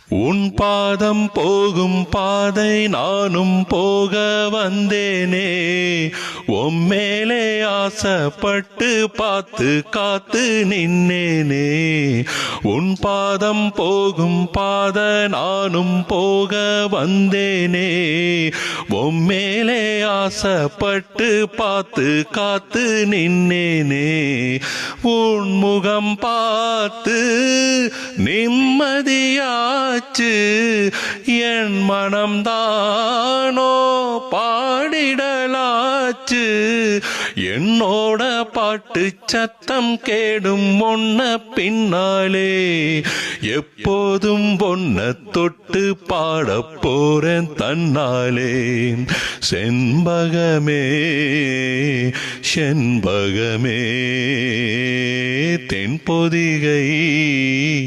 உன் பாதம் போகும் பாதை நானும் போக வந்தேனே, உம்மேலே ஆசைப்பட்டு பார்த்து காத்து நின்னேனே. உன் பாதம் போகும் பாதை நானும் போக வந்தேனே, உம்மேலே ஆசைப்பட்டு பார்த்து காத்து நின்னேனே. உன் முகம் பார்த்து நிம்மதியாச்சு, என் மனம்தானோ பாடிடலாச்சு. என்னோட பாட்டு சத்தம் கேடும் ஒன்ன பின்னாலே, எப்போதும் பொன்ன தொட்டு பாடப் போறேன் தன்னாலே. செண்பகமே செண்பகமே தென்பொதிகை